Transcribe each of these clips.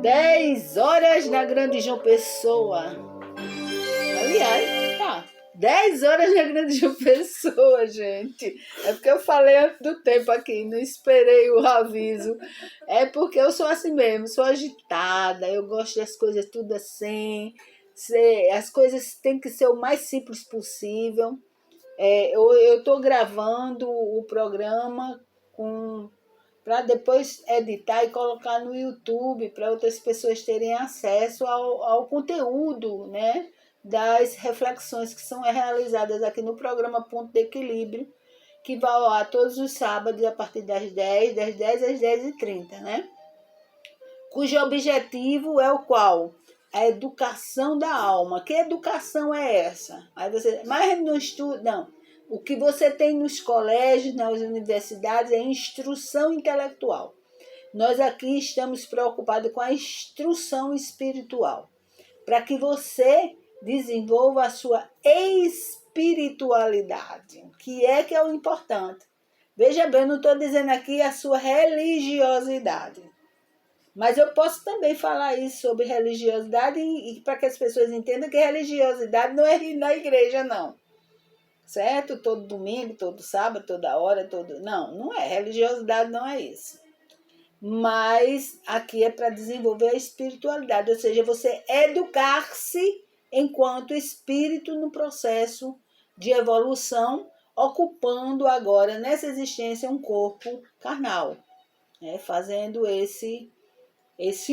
10 horas na Grande João Pessoa. Aliás, 10 horas na Grande João Pessoa, gente. É porque eu falei antes do tempo aqui, não esperei o aviso. É porque eu sou assim mesmo, sou agitada, eu gosto das coisas tudo assim. As coisas têm que ser o mais simples possível. Eu estou gravando o programa para depois editar e colocar no YouTube para outras pessoas terem acesso ao conteúdo, né, das reflexões que são realizadas aqui no programa Ponto de Equilíbrio, que vai ao ar todos os sábados a partir das 10 às 10h30, né? Cujo objetivo é o qual? A educação da alma. Que educação é essa? Aí você, mas no estudo, não. O que você tem nos colégios, nas universidades, é instrução intelectual. Nós aqui estamos preocupados com a instrução espiritual, para que você desenvolva a sua espiritualidade, que é o importante. Veja bem, eu não estou dizendo aqui a sua religiosidade, mas eu posso também falar isso sobre religiosidade e para que as pessoas entendam que religiosidade não é ir na igreja, não. Certo? Todo domingo, todo sábado, toda hora, todo... Não é. Religiosidade não é isso. Mas aqui é para desenvolver a espiritualidade, ou seja, você educar-se enquanto espírito no processo de evolução, ocupando agora nessa existência um corpo carnal, né? Fazendo esse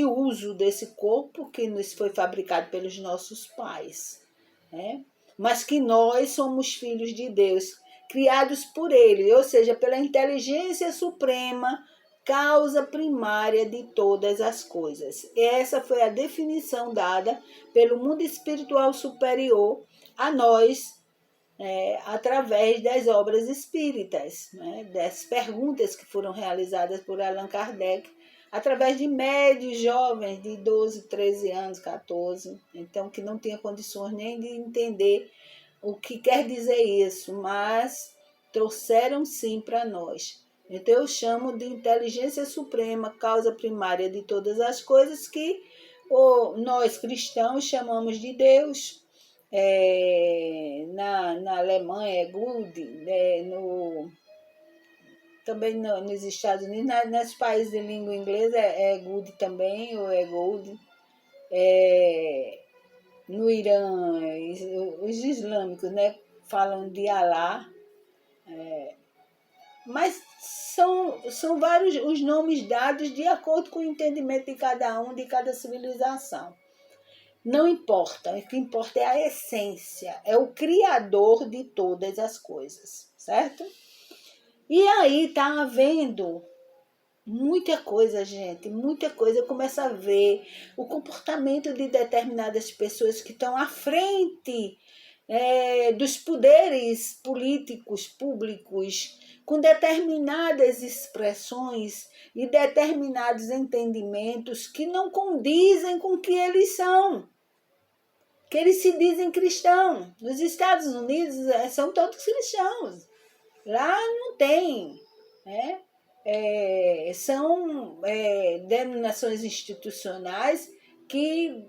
uso desse corpo que nos foi fabricado pelos nossos pais, né? Mas que nós somos filhos de Deus, criados por Ele, ou seja, pela inteligência suprema, causa primária de todas as coisas. Essa foi a definição dada pelo mundo espiritual superior a nós, através das obras espíritas, né? Das perguntas que foram realizadas por Allan Kardec, através de médios jovens de 12, 13 anos, 14, então que não tinha condições nem de entender o que quer dizer isso, mas trouxeram sim para nós. Então eu chamo de inteligência suprema, causa primária de todas as coisas, que nós cristãos chamamos de Deus. Na Alemanha é Gud, também nos Estados Unidos, nos países de língua inglesa é Good também, ou é Gold. No Irã, os islâmicos, né, falam de Alá. Mas são vários os nomes dados de acordo com o entendimento de cada um, de cada civilização. Não importa, o que importa é a essência, é o criador de todas as coisas, certo? E aí está havendo muita coisa, gente, muita coisa. Eu começo a ver o comportamento de determinadas pessoas que estão à frente dos poderes políticos públicos, com determinadas expressões e determinados entendimentos que não condizem com o que eles são, que eles se dizem cristãos. Nos Estados Unidos são todos cristãos, lá não tem, né? São denominações institucionais que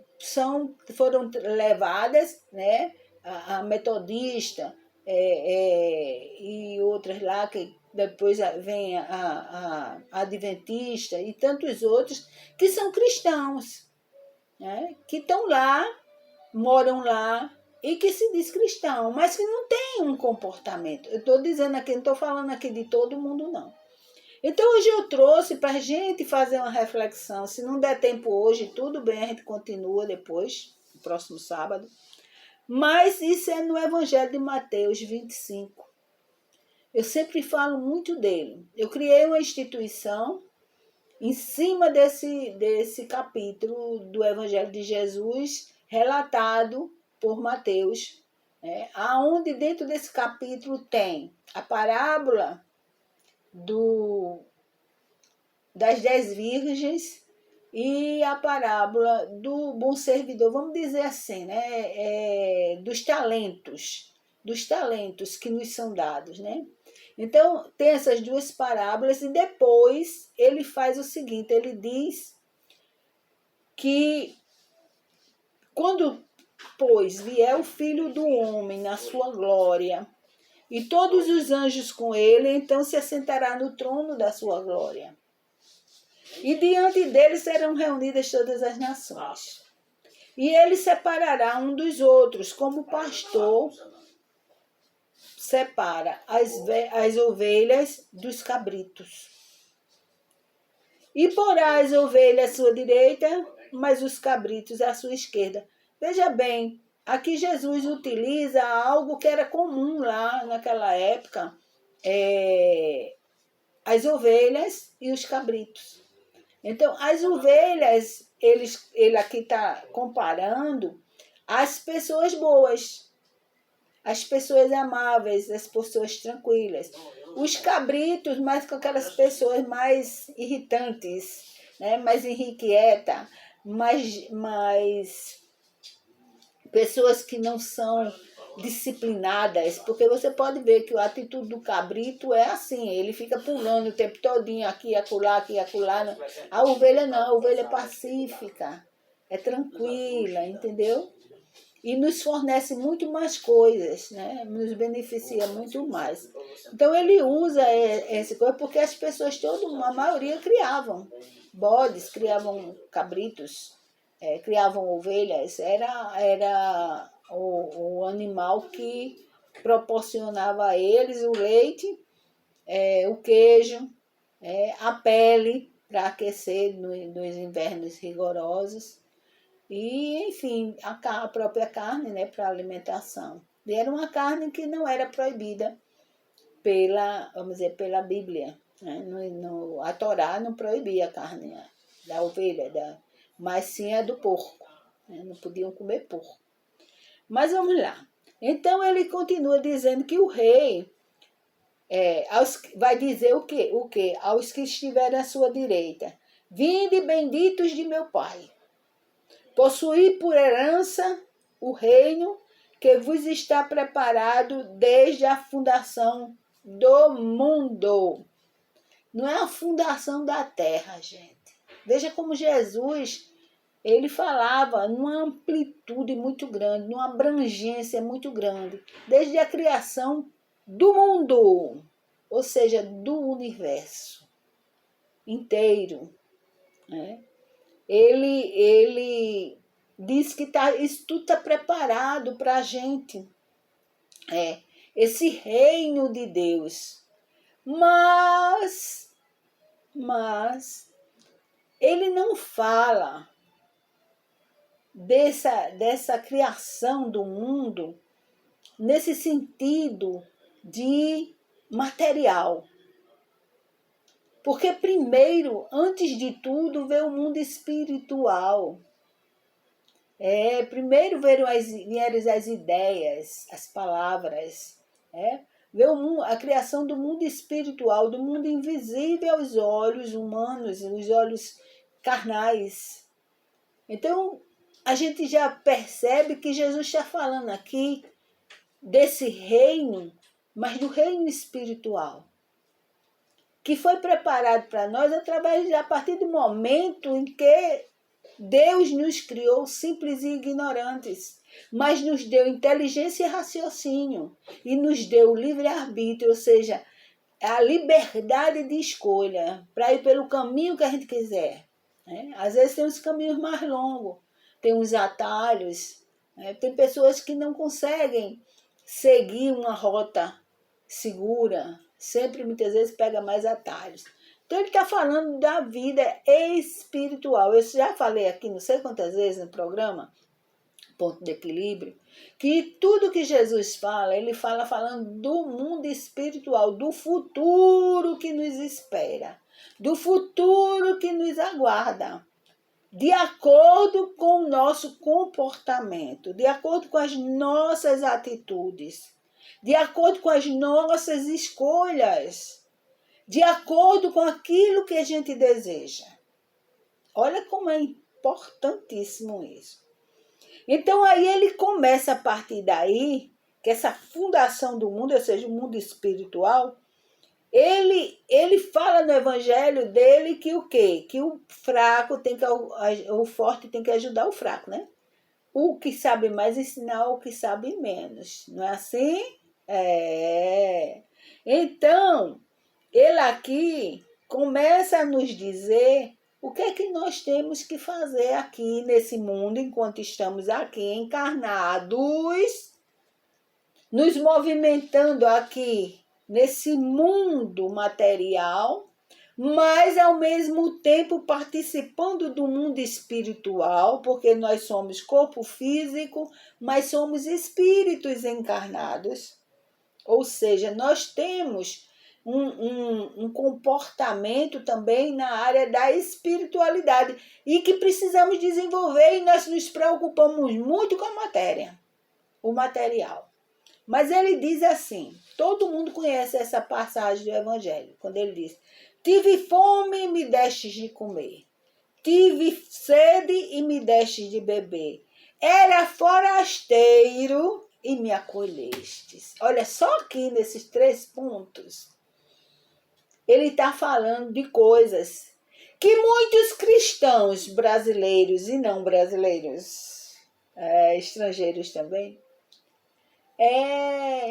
foram levadas, né? A metodista e outras lá, que depois vem a adventista e tantos outros, que são cristãos, né? Que estão lá, moram lá e que se diz cristão, mas que não tem um comportamento. Eu estou dizendo aqui, não estou falando aqui de todo mundo, não. Então hoje eu trouxe para a gente fazer uma reflexão. Se não der tempo hoje, tudo bem, a gente continua depois, no próximo sábado. Mas isso é no Evangelho de Mateus 25. Eu sempre falo muito dele. Eu criei uma instituição em cima desse capítulo do Evangelho de Jesus, relatado por Mateus, aonde dentro desse capítulo tem a parábola das 10 virgens e a parábola do bom servidor, vamos dizer assim, né? Dos talentos que nos são dados, né? Então, tem essas duas parábolas e depois ele faz o seguinte, ele diz que quando, pois, vier o Filho do Homem na sua glória, e todos os anjos com ele, então se assentará no trono da sua glória. E diante dele serão reunidas todas as nações. E ele separará um dos outros, como o pastor separa as ovelhas dos cabritos. E porá as ovelhas à sua direita, mas os cabritos à sua esquerda. Veja bem, aqui Jesus utiliza algo que era comum lá naquela época, as ovelhas e os cabritos. Então, as ovelhas, ele aqui está comparando as pessoas boas, as pessoas amáveis, as pessoas tranquilas. Os cabritos, mais com aquelas pessoas mais irritantes, né? Mais irrequietas, mais pessoas que não são disciplinadas, porque você pode ver que a atitude do cabrito é assim, ele fica pulando o tempo todinho, aqui, acolá, aqui, acolá. A ovelha não, a ovelha é pacífica, é tranquila, entendeu? E nos fornece muito mais coisas, né? Nos beneficia muito mais. Então ele usa essa coisa porque as pessoas, a maioria criavam bodes, criavam cabritos, criavam ovelhas, era o animal que proporcionava a eles o leite, o queijo, a pele para aquecer nos invernos rigorosos e, enfim, a própria carne, né, para alimentação. E era uma carne que não era proibida pela Bíblia. Né? A Torá não proibia a carne da ovelha, mas sim a do porco. Né? Não podiam comer porco. Mas vamos lá. Então ele continua dizendo que o rei vai dizer o quê? O quê? Aos que estiverem à sua direita. Vinde benditos de meu Pai. Possuí por herança o reino que vos está preparado desde a fundação do mundo. Não é a fundação da terra, gente. Veja como Jesus, ele falava numa amplitude muito grande, numa abrangência muito grande, desde a criação do mundo, ou seja, do universo inteiro. Né? Ele diz que isso tudo está preparado para a gente. Esse reino de Deus. Mas ele não fala dessa criação do mundo nesse sentido de material. Porque primeiro, antes de tudo, veio o mundo espiritual. Primeiro vieram as ideias, as palavras. Veio a criação do mundo espiritual, do mundo invisível aos olhos humanos, os olhos carnais. Então, a gente já percebe que Jesus está falando aqui desse reino, mas do reino espiritual, que foi preparado para nós a partir do momento em que Deus nos criou simples e ignorantes, mas nos deu inteligência e raciocínio, e nos deu livre-arbítrio, ou seja, a liberdade de escolha para ir pelo caminho que a gente quiser. Né? Às vezes tem uns caminhos mais longos, tem uns atalhos, né? Tem pessoas que não conseguem seguir uma rota segura, sempre muitas vezes pega mais atalhos. Então ele está falando da vida espiritual. Eu já falei aqui não sei quantas vezes no programa, Ponto de Equilíbrio, que tudo que Jesus fala, ele fala falando do mundo espiritual, do futuro que nos espera, do futuro que nos aguarda, de acordo com o nosso comportamento, de acordo com as nossas atitudes, de acordo com as nossas escolhas, de acordo com aquilo que a gente deseja. Olha como é importantíssimo isso. Então aí ele começa a partir daí, que essa fundação do mundo, ou seja, o mundo espiritual, Ele fala no evangelho dele que o quê? Que o fraco tem que, o forte tem que ajudar o fraco, né? O que sabe mais ensinar o que sabe menos. Não é assim? É. Então, ele aqui começa a nos dizer o que é que nós temos que fazer aqui nesse mundo, enquanto estamos aqui encarnados, nos movimentando aqui nesse mundo material, mas ao mesmo tempo participando do mundo espiritual, porque nós somos corpo físico, mas somos espíritos encarnados. Ou seja, nós temos um comportamento também na área da espiritualidade e que precisamos desenvolver, e nós nos preocupamos muito com a matéria, o material. Mas ele diz assim, todo mundo conhece essa passagem do Evangelho, quando ele diz: tive fome e me destes de comer, tive sede e me destes de beber, era forasteiro e me acolhestes. Olha, só aqui nesses 3 pontos, ele está falando de coisas que muitos cristãos brasileiros e não brasileiros, estrangeiros também,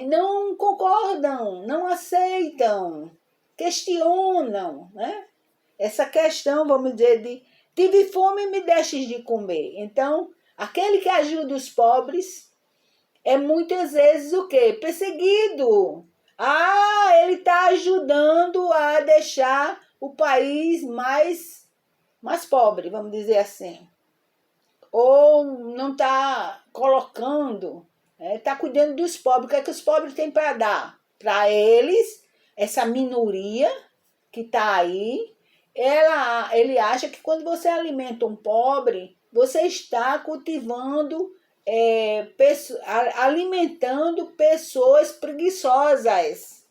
não concordam, não aceitam, questionam, né? Essa questão, vamos dizer, de tive fome e me destes de comer. Então, aquele que ajuda os pobres é muitas vezes o quê? Perseguido. Ele está ajudando a deixar o país mais pobre, vamos dizer assim. Ou não está colocando, está cuidando dos pobres. O que é que os pobres têm para dar? Para eles, essa minoria que está aí, ele acha que quando você alimenta um pobre, você está cultivando, alimentando pessoas preguiçosas,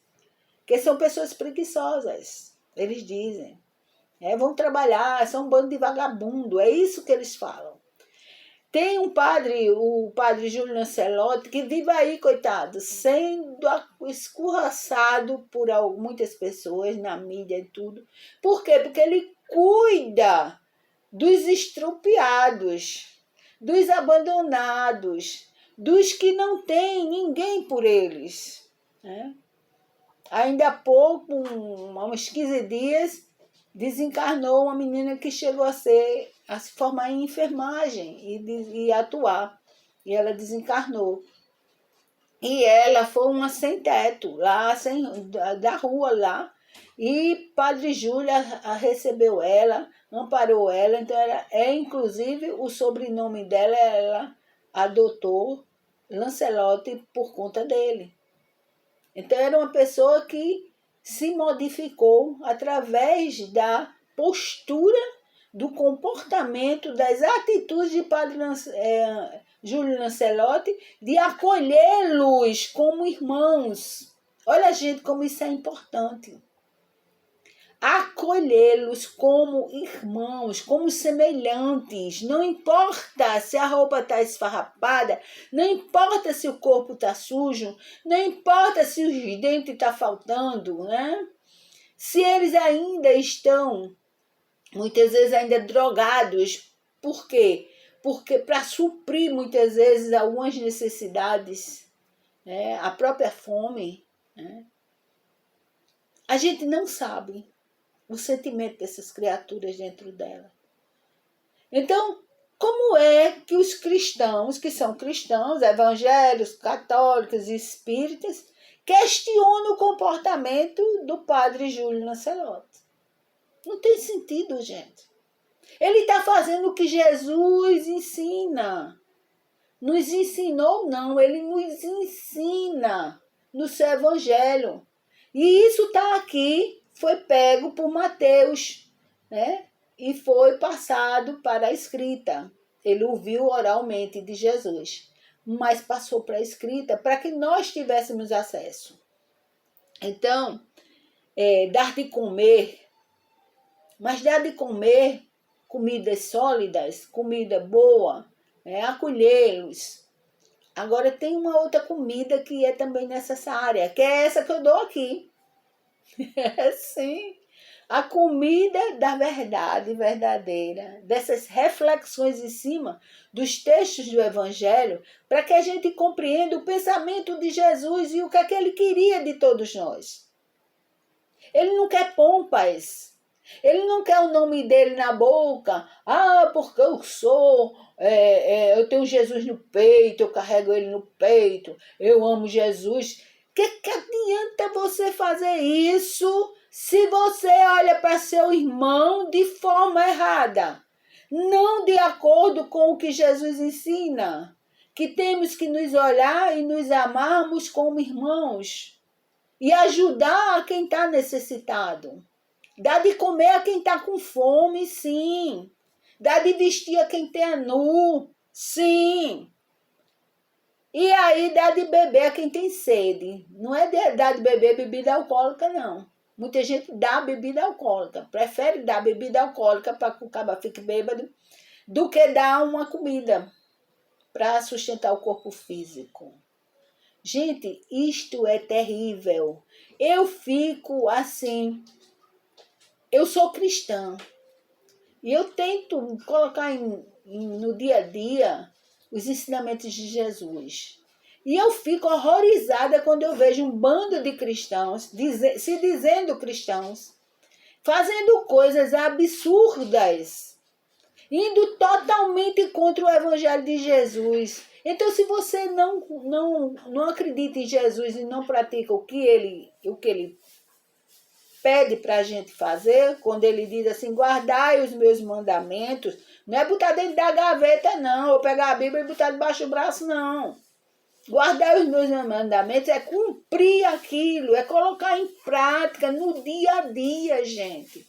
que são pessoas preguiçosas, eles dizem. Vão trabalhar, são um bando de vagabundo, é isso que eles falam. Tem um padre, o padre Júlio Lancelotti, que vive aí, coitado, sendo escorraçado por muitas pessoas na mídia e tudo. Por quê? Porque ele cuida dos estrupiados, dos abandonados, dos que não tem ninguém por eles. Ainda há pouco, uns 15 dias, desencarnou uma menina que chegou a se formar em enfermagem e atuar. E ela desencarnou. E ela foi uma sem teto, lá da rua lá. E Padre Júlio recebeu ela, amparou ela. Então, inclusive, o sobrenome dela, ela adotou Lancelotti por conta dele. Então, era uma pessoa que se modificou através da postura, do comportamento, das atitudes de Padre Júlio Lancelotti, de acolhê-los como irmãos. Olha, gente, como isso é importante. Acolhê-los como irmãos, como semelhantes. Não importa se a roupa está esfarrapada, não importa se o corpo está sujo, não importa se os dentes estão faltando, né? Se eles ainda estão, muitas vezes ainda drogados. Por quê? Porque para suprir muitas vezes algumas necessidades, a própria fome, a gente não sabe o sentimento dessas criaturas dentro dela. Então, como é que os cristãos, que são cristãos, evangélicos, católicos e espíritas, questionam o comportamento do padre Júlio Lancelotti? Não tem sentido, gente. Ele está fazendo o que Jesus ensina. Nos ensinou, não, ele nos ensina no seu evangelho. E isso está aqui, foi pego por Mateus, e foi passado para a escrita. Ele ouviu oralmente de Jesus, mas passou para a escrita para que nós tivéssemos acesso. Então, dar de comer, mas dar de comer comidas sólidas, comida boa, acolhê-los. Agora tem uma outra comida que é também necessária, que é essa que eu dou aqui. É sim. A comida da verdade verdadeira, dessas reflexões em cima dos textos do Evangelho, para que a gente compreenda o pensamento de Jesus e o que é que ele queria de todos nós. Ele não quer pompas. Ele não quer o nome dele na boca. Ah, porque eu sou, eu tenho Jesus no peito, eu carrego ele no peito, eu amo Jesus. Que adianta você fazer isso se você olha para seu irmão de forma errada? Não de acordo com o que Jesus ensina. Que temos que nos olhar e nos amarmos como irmãos. E ajudar a quem está necessitado. Dá de comer a quem está com fome, sim. Dá de vestir a quem está nu, sim. E aí dá de beber a quem tem sede. Não é dar de beber bebida alcoólica, não. Muita gente dá bebida alcoólica. Prefere dar bebida alcoólica para que o cara fique bêbado do que dar uma comida para sustentar o corpo físico. Gente, isto é terrível. Eu fico assim. Eu sou cristã. E eu tento colocar no dia a dia os ensinamentos de Jesus. E eu fico horrorizada quando eu vejo um bando de cristãos, se dizendo cristãos, fazendo coisas absurdas, indo totalmente contra o Evangelho de Jesus. Então, se você não acredita em Jesus e não pratica o que ele pede para a gente fazer, quando ele diz assim, guardai os meus mandamentos, não é botar dentro da gaveta, não, ou pegar a Bíblia e botar debaixo do braço, não. Guardar os meus mandamentos é cumprir aquilo, é colocar em prática no dia a dia, gente.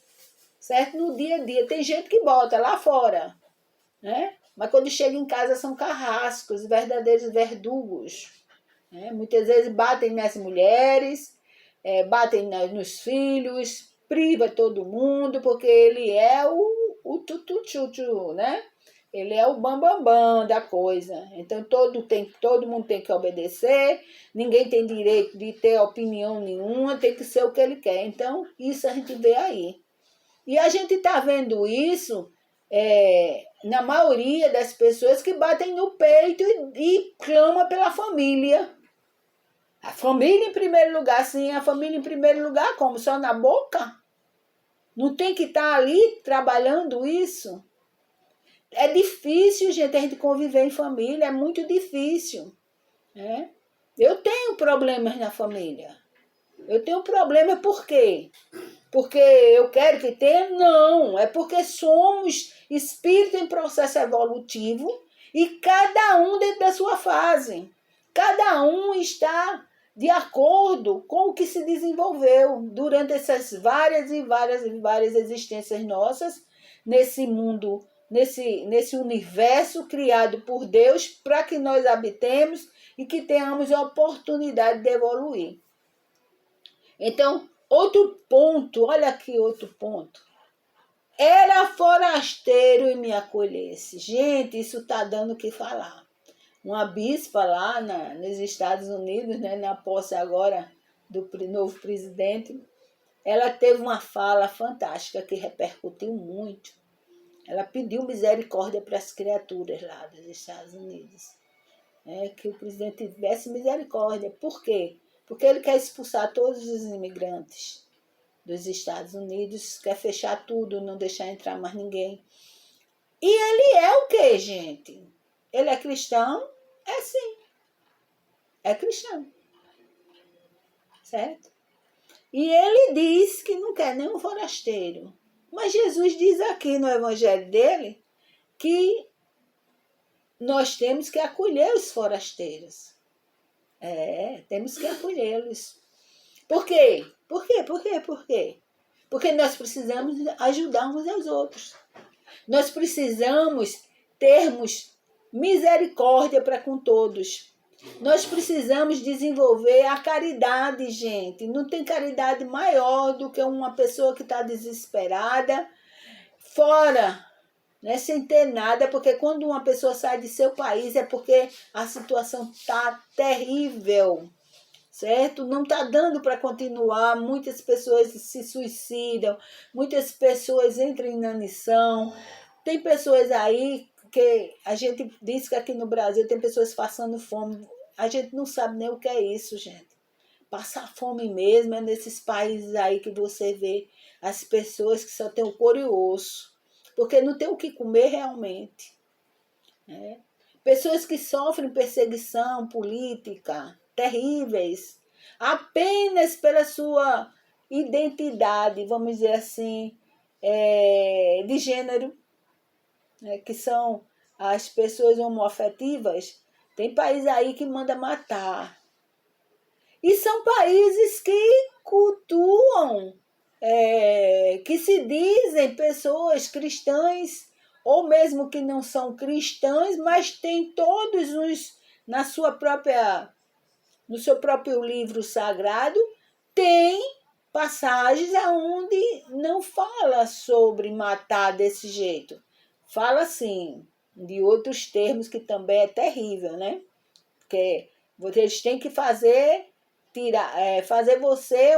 Certo? No dia a dia. Tem gente que bota lá fora, né? Mas quando chega em casa são carrascos, verdadeiros verdugos. Né? Muitas vezes batem nas mulheres, batem nos filhos, priva todo mundo, porque ele é o tutututu, né? Ele é o bambambam da coisa. Então todo mundo tem que obedecer, ninguém tem direito de ter opinião nenhuma, tem que ser o que ele quer. Então, isso a gente vê aí. E a gente está vendo isso na maioria das pessoas que batem no peito e clamam pela família. A família em primeiro lugar, sim, a família em primeiro lugar, como? Só na boca? Não tem que estar ali trabalhando isso? É difícil, gente, a gente conviver em família, é muito difícil. Né? Eu tenho problemas na família. Eu tenho problema por quê? Porque eu quero que tenha? Não, é porque somos espírito em processo evolutivo e cada um dentro da sua fase. Cada um está de acordo com o que se desenvolveu durante essas várias existências nossas nesse mundo, nesse universo criado por Deus para que nós habitemos e que tenhamos a oportunidade de evoluir. Então, outro ponto, olha aqui outro ponto. Era forasteiro e me acolhesse. Gente, isso está dando o que falar. Uma bispa lá nos Estados Unidos, né, na posse agora do novo presidente, ela teve uma fala fantástica que repercutiu muito. Ela pediu misericórdia para as criaturas lá dos Estados Unidos. Que o presidente tivesse misericórdia. Por quê? Porque ele quer expulsar todos os imigrantes dos Estados Unidos, quer fechar tudo, não deixar entrar mais ninguém. E ele é o quê, gente? Ele é cristão? É sim. É cristão. Certo? E ele diz que não quer nenhum forasteiro. Mas Jesus diz aqui no evangelho dele que nós temos que acolher os forasteiros. Temos que acolhê-los. Por quê? Por quê? Porque nós precisamos ajudar uns aos outros. Nós precisamos termos misericórdia para com todos. Nós precisamos desenvolver a caridade, gente. Não tem caridade maior do que uma pessoa que está desesperada, fora, né, sem ter nada, porque quando uma pessoa sai de seu país é porque a situação está terrível. certo? Não está dando para continuar, muitas pessoas se suicidam, muitas pessoas entram em inanição. Tem pessoas aí que a gente diz que aqui no Brasil tem pessoas passando fome. A gente não sabe nem o que é isso, gente. Passar fome mesmo é nesses países aí que você vê as pessoas que só têm o couro e o osso, porque não tem o que comer realmente. Né? Pessoas que sofrem perseguição política, terríveis, apenas pela sua identidade, vamos dizer assim, de gênero, né, que são as pessoas homoafetivas. Tem país aí que manda matar. E são países que cultuam, que se dizem pessoas cristãs, ou mesmo que não são cristãs, mas têm todos na sua própria, no seu próprio livro sagrado, tem passagens onde não fala sobre matar desse jeito. Fala, assim, de outros termos que também é terrível, né? Porque eles têm que fazer você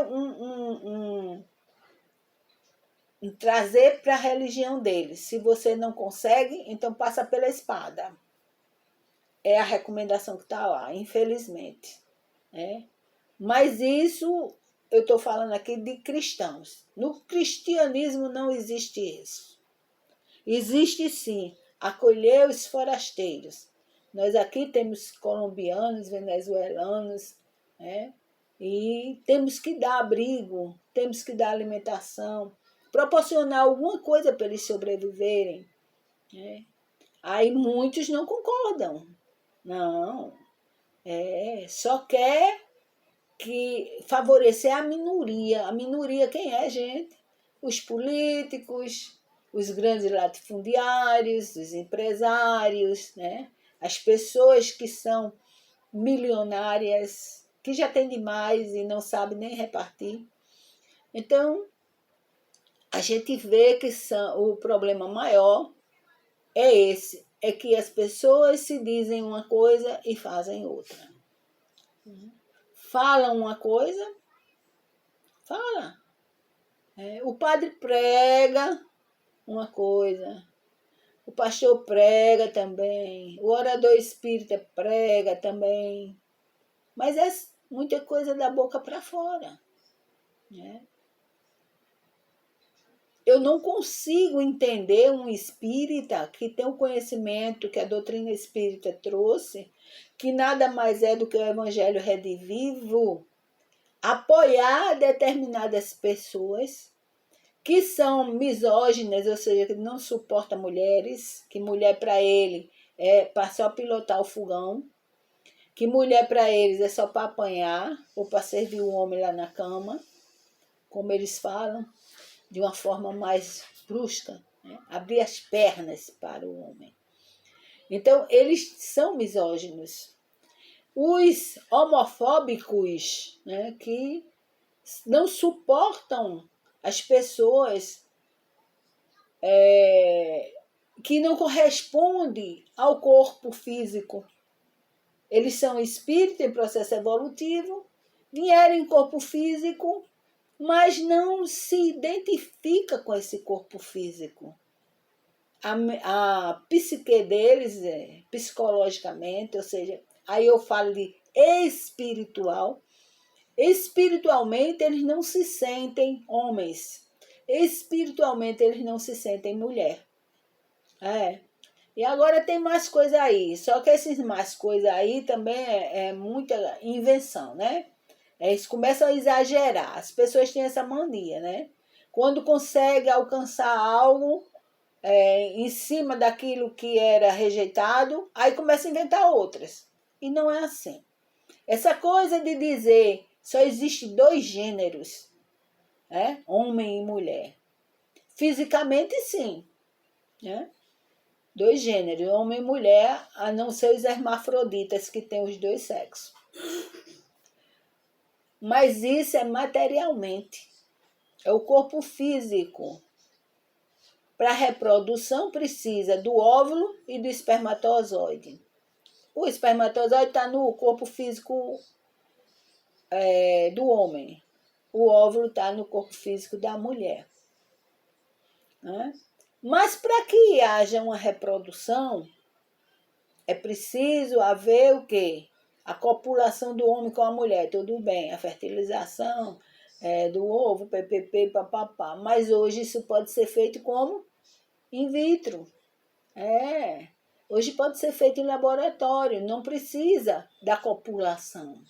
trazer para a religião deles. Se você não consegue, então passa pela espada. É a recomendação que está lá, infelizmente. Né? Mas isso eu estou falando aqui de cristãos. No cristianismo não existe isso. Existe sim, acolher os forasteiros. Nós aqui temos colombianos, venezuelanos, né? E temos que dar abrigo, temos que dar alimentação, proporcionar alguma coisa para eles sobreviverem. Né? Aí muitos não concordam. Não, só quer que favorecer a minoria. A minoria quem é, gente? Os políticos, os grandes latifundiários, os empresários, né? As pessoas que são milionárias, que já têm demais e não sabem nem repartir. Então, a gente vê que o problema maior é esse, é que as pessoas se dizem uma coisa e fazem outra. Falam uma coisa, fala. O padre prega uma coisa, o pastor prega também, o orador espírita prega também, mas é muita coisa da boca para fora. Né? Eu não consigo entender um espírita que tem o conhecimento que a doutrina espírita trouxe, que nada mais é do que o evangelho redivivo, apoiar determinadas pessoas que são misóginas, ou seja, que não suportam mulheres, que mulher para ele é para só pilotar o fogão, que mulher para eles é só para apanhar ou para servir o homem lá na cama, como eles falam, de uma forma mais brusca, né? Abrir as pernas para o homem. Então, eles são misóginos. Os homofóbicos, né, que não suportam as pessoas que não correspondem ao corpo físico. Eles são espíritos em processo evolutivo, vieram em corpo físico, mas não se identifica com esse corpo físico. A psique deles, psicologicamente, ou seja, aí eu falo de espiritual. Espiritualmente, eles não se sentem homens. Espiritualmente, eles não se sentem mulher. E agora tem mais coisa aí. Só que esses mais coisa aí também é muita invenção, né? Eles começam a exagerar. As pessoas têm essa mania, né? Quando consegue alcançar algo em cima daquilo que era rejeitado, aí começa a inventar outras. E não é assim. Essa coisa de dizer só existe 2 gêneros, homem e mulher. Fisicamente, sim. Né? 2 gêneros, homem e mulher, a não ser os hermafroditas, que têm os 2 sexos. Mas isso é materialmente. É o corpo físico. Para a reprodução precisa do óvulo e do espermatozoide. O espermatozoide está no corpo físico do homem. O óvulo está no corpo físico da mulher. Né? Mas para que haja uma reprodução, é preciso haver o quê? A copulação do homem com a mulher, tudo bem, a fertilização do ovo, ppp, papapá. Mas hoje isso pode ser feito como? In vitro. Hoje pode ser feito em laboratório, não precisa da copulação.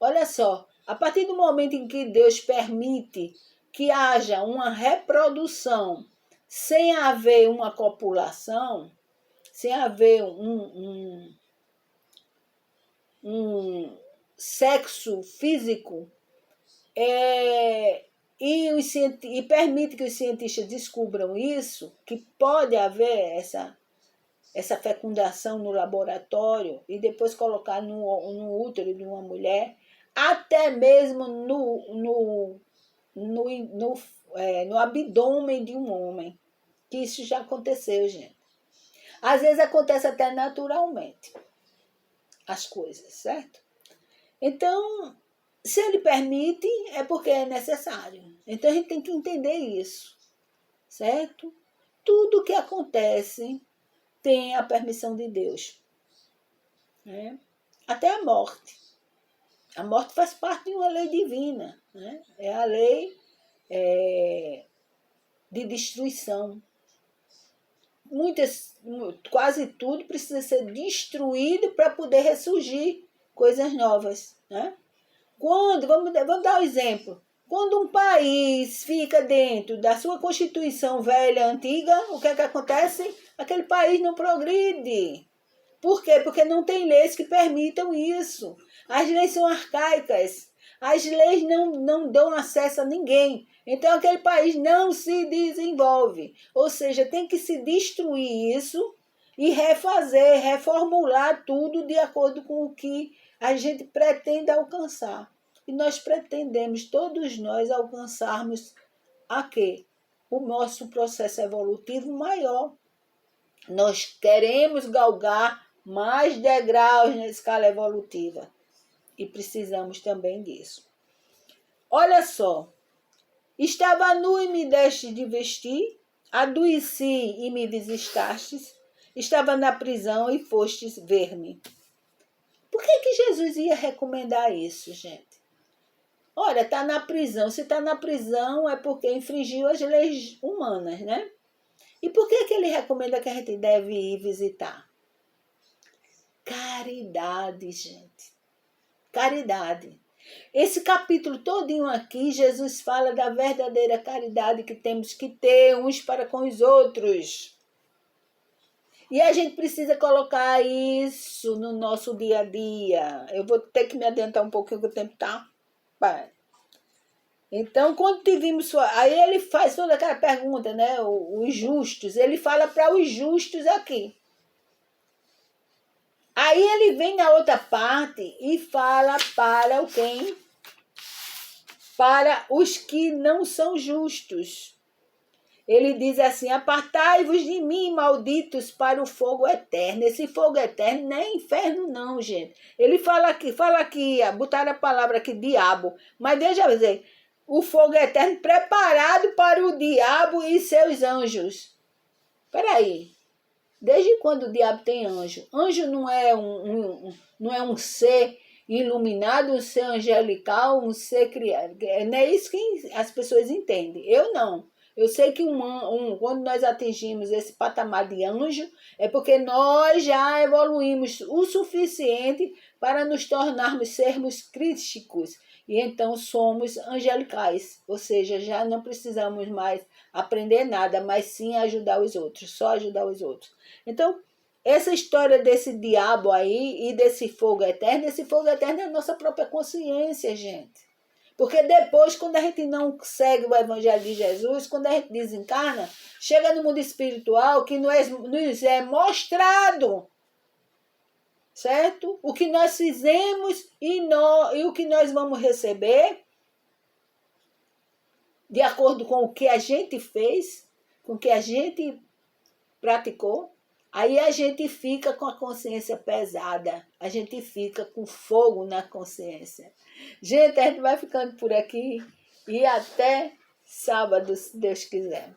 Olha só, a partir do momento em que Deus permite que haja uma reprodução sem haver uma copulação, sem haver um sexo físico, e permite que os cientistas descubram isso, que pode haver essa fecundação no laboratório e depois colocar no útero de uma mulher, até mesmo no abdômen de um homem, que isso já aconteceu, gente. Às vezes acontece até naturalmente as coisas, certo? Então, se ele permite, é porque é necessário. Então, a gente tem que entender isso, certo? Tudo que acontece tem a permissão de Deus. Né? Até a morte. A morte faz parte de uma lei divina. Né? É a lei de destruição. Quase tudo precisa ser destruído para poder ressurgir coisas novas. Né? Vamos dar um exemplo. Quando um país fica dentro da sua Constituição velha, antiga, o que é que acontece? Aquele país não progride. Por quê? Porque não tem leis que permitam isso. As leis são arcaicas. As leis não dão acesso a ninguém. Então, aquele país não se desenvolve. Ou seja, tem que se destruir isso e refazer, reformular tudo de acordo com o que a gente pretende alcançar. E nós pretendemos, todos nós, alcançarmos a quê? O nosso processo evolutivo maior. Nós queremos galgar mais degraus na escala evolutiva. E precisamos também disso. Olha só. Estava nu e me deste de vestir, adoeci e me visitastes, estava na prisão e fostes ver-me. Por que Jesus ia recomendar isso, gente? Olha, está na prisão. Se está na prisão é porque infringiu as leis humanas, né? E por que ele recomenda que a gente deve ir visitar? Caridade, gente. Caridade. Esse capítulo todinho aqui, Jesus fala da verdadeira caridade que temos que ter uns para com os outros. E a gente precisa colocar isso no nosso dia a dia. Eu vou ter que me adiantar um pouquinho, porque o tempo está. Então, quando te vimos... Aí ele faz toda aquela pergunta, né? Os justos. Ele fala para os justos aqui. Aí ele vem na outra parte e fala para quem? Para os que não são justos. Ele diz assim, apartai-vos de mim, malditos, para o fogo eterno. Esse fogo eterno não é inferno não, gente. Ele fala aqui, botaram a palavra aqui, diabo. Mas veja, o fogo eterno preparado para o diabo e seus anjos. Espera aí. Desde quando o diabo tem anjo? Anjo não é um ser iluminado, um ser angelical, um ser criado. Não é isso que as pessoas entendem. Eu não. Eu sei que quando nós atingimos esse patamar de anjo, é porque nós já evoluímos o suficiente para nos tornarmos sermos crísticos. E então somos angelicais. Ou seja, já não precisamos mais aprender nada, mas sim ajudar os outros. Só ajudar os outros. Então, essa história desse diabo aí e desse fogo eterno, esse fogo eterno é a nossa própria consciência, gente. Porque depois, quando a gente não segue o evangelho de Jesus, quando a gente desencarna, chega no mundo espiritual que nos é mostrado, certo? O que nós fizemos e o que nós vamos receber, de acordo com o que a gente fez, com o que a gente praticou. Aí a gente fica com a consciência pesada, a gente fica com fogo na consciência. Gente, a gente vai ficando por aqui e até sábado, se Deus quiser.